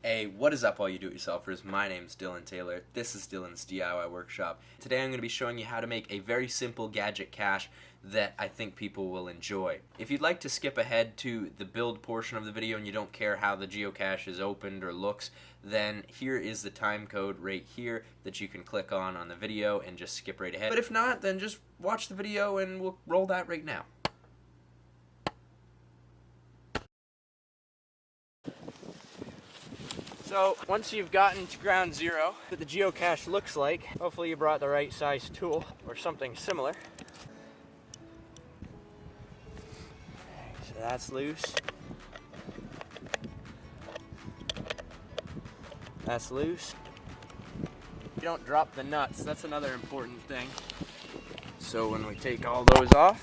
Hey, what is up all you do-it-yourselfers? My name's Dylan Taylor. This is Dylan's DIY Workshop. Today I'm going to be showing you how to make a very simple gadget cache that I think people will enjoy. If you'd like to skip ahead to the build portion of the video and you don't care how the geocache is opened or looks, then here is the time code right here that you can click on the video and just skip right ahead. But if not, then just watch the video and we'll roll that right now. So once you've gotten to ground zero, what the geocache looks like, hopefully you brought the right size tool or something similar. So that's loose. That's loose. You don't drop the nuts, that's another important thing. So when we take all those off,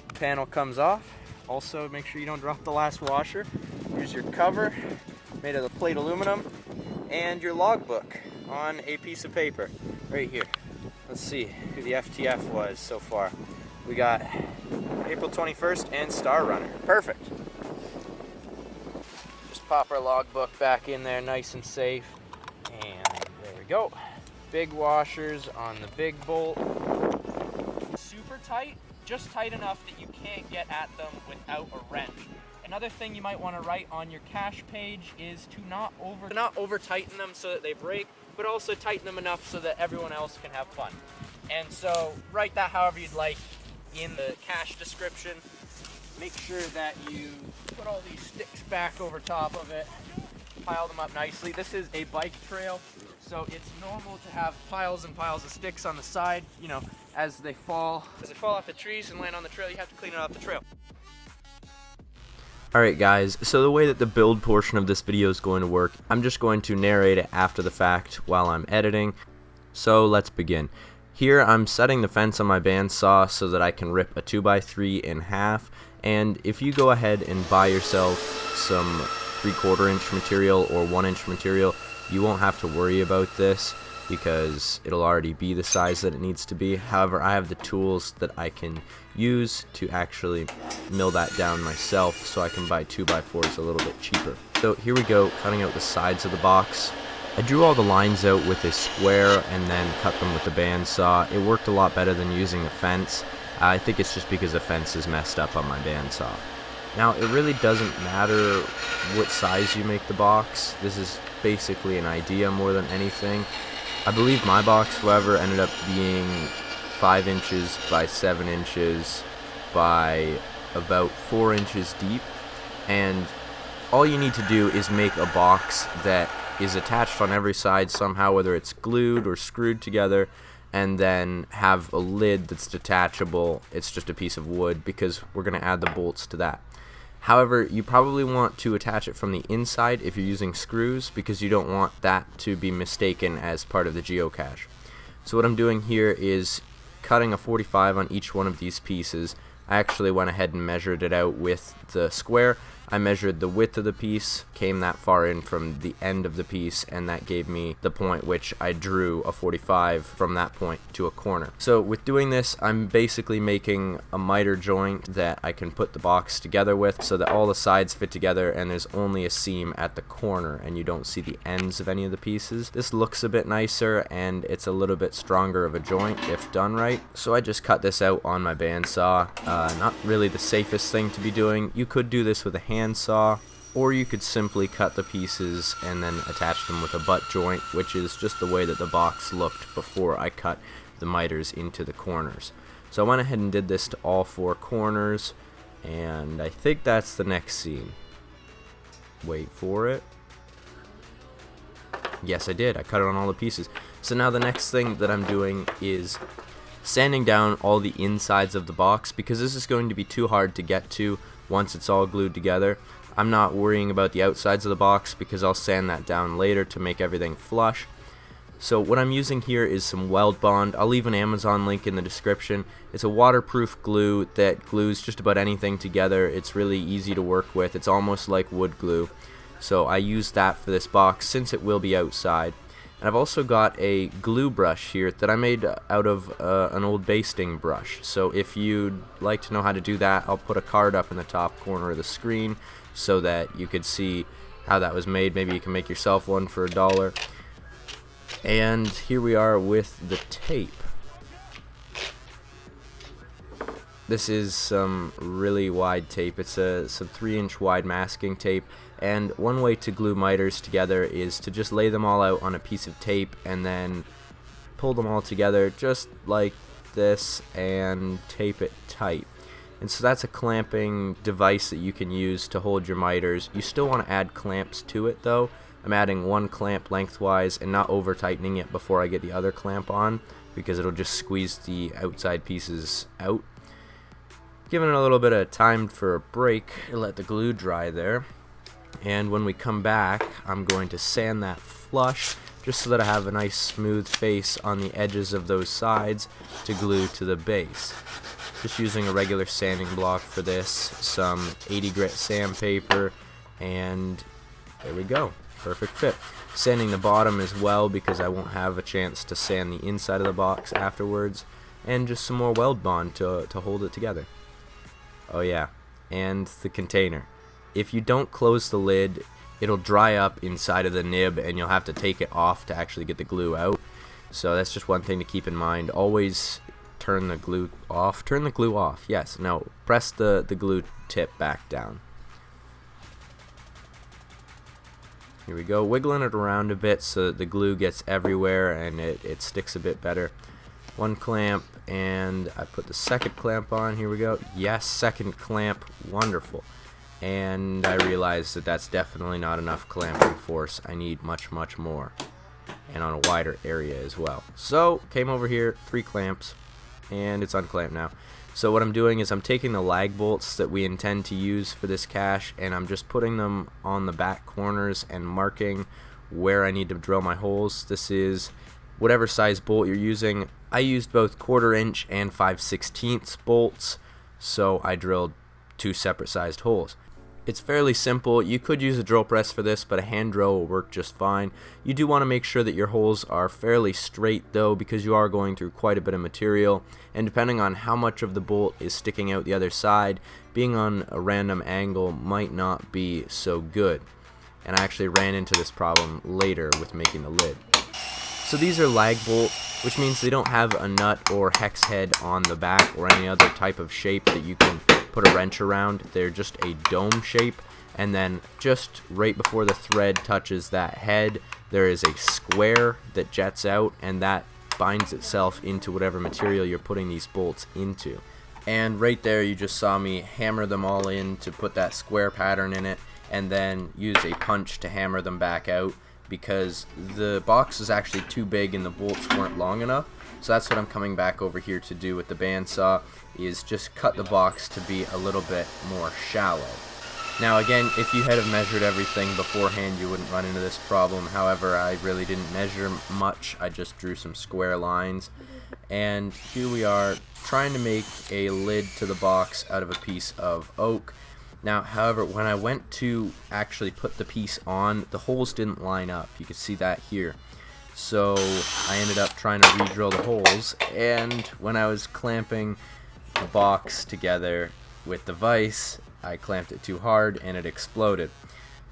the panel comes off. Also make sure you don't drop the last washer. Use your cover, made of the plate aluminum, and your logbook on a piece of paper right here. Let's see who the FTF was so far. We got April 21st and Star Runner. Perfect. Just pop our logbook back in there nice and safe. And there we go. Big washers on the big bolt. Super tight, just tight enough that you can't get at them without a wrench. Another thing you might want to write on your cache page is to not over tighten them so that they break, but also tighten them enough so that everyone else can have fun. And so write that however you'd like in the cache description. Make sure that you put all these sticks back over top of it, pile them up nicely. This is a bike trail, so it's normal to have piles and piles of sticks on the side. You know, as they fall off the trees and land on the trail, you have to clean it off the trail. Alright guys, so the way that the build portion of this video is going to work, I'm just going to narrate it after the fact while I'm editing. So let's begin. Here I'm setting the fence on my bandsaw so that I can rip a 2x3 in half, and if you go ahead and buy yourself some 3/4 inch material or 1 inch material, you won't have to worry about this because it'll already be the size that it needs to be. However, I have the tools that I can use to actually mill that down myself, so I can buy 2x4s a little bit cheaper. So here we go, cutting out the sides of the box. I drew all the lines out with a square and then cut them with the bandsaw. It worked a lot better than using a fence. I think it's just because the fence is messed up on my bandsaw. Now, it really doesn't matter what size you make the box. This is basically an idea more than anything. I believe my box, however, ended up being 5 inches by 7 inches by about 4 inches deep, and all you need to do is make a box that is attached on every side somehow, whether it's glued or screwed together, and then have a lid that's detachable. It's just a piece of wood because we're going to add the bolts to that. However, you probably want to attach it from the inside if you're using screws, because you don't want that to be mistaken as part of the geocache. So what I'm doing here is cutting a 45 on each one of these pieces. I actually went ahead and measured it out with the square. I measured the width of the piece, came that far in from the end of the piece, and that gave me the point which I drew a 45 from that point to a corner. So with doing this, I'm basically making a miter joint that I can put the box together with so that all the sides fit together and there's only a seam at the corner and you don't see the ends of any of the pieces. This looks a bit nicer and it's a little bit stronger of a joint if done right. So I just cut this out on my bandsaw. Not really the safest thing to be doing. You could do this with a hand saw, or you could simply cut the pieces and then attach them with a butt joint, which is just the way that the box looked before I cut the miters into the corners. So I went ahead and did this to all 4 corners, and I think that's the next scene. Wait for it. Yes, I did. I cut it on all the pieces. So now the next thing that I'm doing is sanding down all the insides of the box, because this is going to be too hard to get to once it's all glued together. I'm not worrying about the outsides of the box because I'll sand that down later to make everything flush. So what I'm using here is some Weld Bond. I'll leave an Amazon link in the description. It's a waterproof glue that glues just about anything together. It's really easy to work with. It's almost like wood glue. So I use that for this box since it will be outside. And I've also got a glue brush here that I made out of an old basting brush. So if you'd like to know how to do that, I'll put a card up in the top corner of the screen so that you could see how that was made. Maybe you can make yourself one for $1. And here we are with the tape. This is some really wide tape. It's some 3-inch wide masking tape, and one way to glue miters together is to just lay them all out on a piece of tape and then pull them all together just like this and tape it tight. And so that's a clamping device that you can use to hold your miters. You still want to add clamps to it though. I'm adding one clamp lengthwise and not over tightening it before I get the other clamp on, because it'll just squeeze the outside pieces out. Giving it a little bit of time for a break, let the glue dry there. And when we come back, I'm going to sand that flush just so that I have a nice smooth face on the edges of those sides to glue to the base. Just using a regular sanding block for this, some 80 grit sandpaper, and there we go. Perfect fit. Sanding the bottom as well because I won't have a chance to sand the inside of the box afterwards, and just some more weld bond to hold it together. Oh yeah, and the container. If you don't close the lid, it'll dry up inside of the nib and you'll have to take it off to actually get the glue out. So that's just one thing to keep in mind. Always turn the glue off. Turn the glue off. Yes, no, press the glue tip back down. Here we go, wiggling it around a bit so that the glue gets everywhere and it sticks a bit better. One clamp, and I put the second clamp on. Here we go. Yes, second clamp. Wonderful. And I realized that that's definitely not enough clamping force. I need much, much more, and on a wider area as well. So came over here, 3 clamps, and it's unclamped now. So what I'm doing is I'm taking the lag bolts that we intend to use for this cache, and I'm just putting them on the back corners and marking where I need to drill my holes. This is whatever size bolt you're using. I used both 1/4 inch and 5/16 bolts, so I drilled 2 separate sized holes. It's fairly simple. You could use a drill press for this, but a hand drill will work just fine. You do want to make sure that your holes are fairly straight though, because you are going through quite a bit of material, and depending on how much of the bolt is sticking out the other side, being on a random angle might not be so good. And I actually ran into this problem later with making the lid. So these are lag bolts, which means they don't have a nut or hex head on the back or any other type of shape that you can put a wrench around. They're just a dome shape, and then just right before the thread touches that head, there is a square that jets out, and that binds itself into whatever material you're putting these bolts into. And right there you just saw me hammer them all in to put that square pattern in it, and then use a punch to hammer them back out, because the box is actually too big and the bolts weren't long enough. So that's what I'm coming back over here to do with the bandsaw, is just cut the box to be a little bit more shallow. Now again, if you had have measured everything beforehand, you wouldn't run into this problem. However, I really didn't measure much. I just drew some square lines. And here we are trying to make a lid to the box out of a piece of oak. Now, however, when I went to actually put the piece on, the holes didn't line up. You can see that here. So I ended up trying to re-drill the holes, and when I was clamping the box together with the vise, I clamped it too hard and it exploded.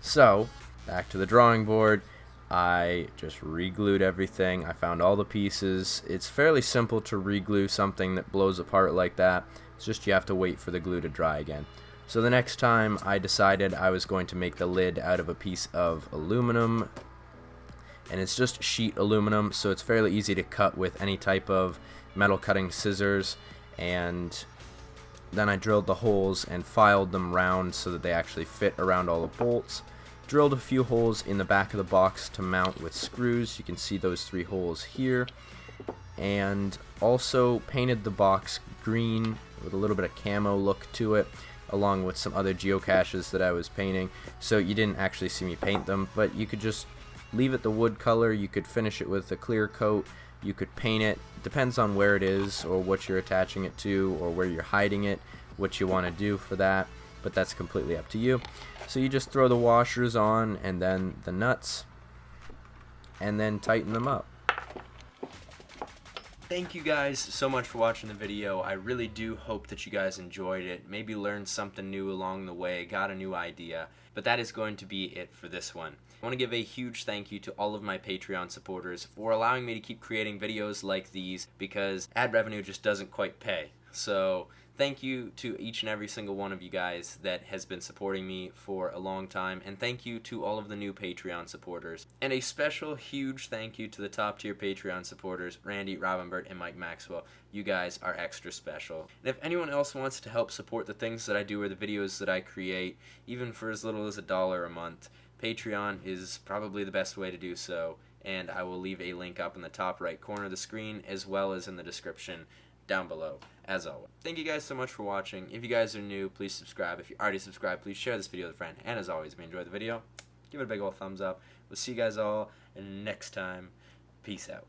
So back to the drawing board, I just re-glued everything. I found all the pieces. It's fairly simple to re-glue something that blows apart like that. It's just you have to wait for the glue to dry again. So the next time I decided I was going to make the lid out of a piece of aluminum, and it's just sheet aluminum, so it's fairly easy to cut with any type of metal cutting scissors. And then I drilled the holes and filed them round so that they actually fit around all the bolts. Drilled a few holes in the back of the box to mount with screws. You can see those 3 holes here. And also painted the box green with a little bit of camo look to it, along with some other geocaches that I was painting. So you didn't actually see me paint them, but you could just leave it the wood color. You could finish it with a clear coat. You could paint it. Depends on where it is or what you're attaching it to or where you're hiding it, what you want to do for that, but that's completely up to you. So you just throw the washers on and then the nuts, and then tighten them up. Thank you guys so much for watching the video. I really do hope that you guys enjoyed it, maybe learned something new along the way, got a new idea, but that is going to be it for this one. I want to give a huge thank you to all of my Patreon supporters for allowing me to keep creating videos like these, because ad revenue just doesn't quite pay. So thank you to each and every single one of you guys that has been supporting me for a long time, and thank you to all of the new Patreon supporters. And a special huge thank you to the top tier Patreon supporters, Randy, Robinbert, and Mike Maxwell. You guys are extra special. And if anyone else wants to help support the things that I do or the videos that I create, even for as little as $1 a month, Patreon is probably the best way to do so, and I will leave a link up in the top right corner of the screen as well as in the description down below, as always. Thank you guys so much for watching. If you guys are new, please subscribe. If you already subscribed, please share this video with a friend. And as always, if you enjoyed the video, give it a big old thumbs up. We'll see you guys all next time. Peace out.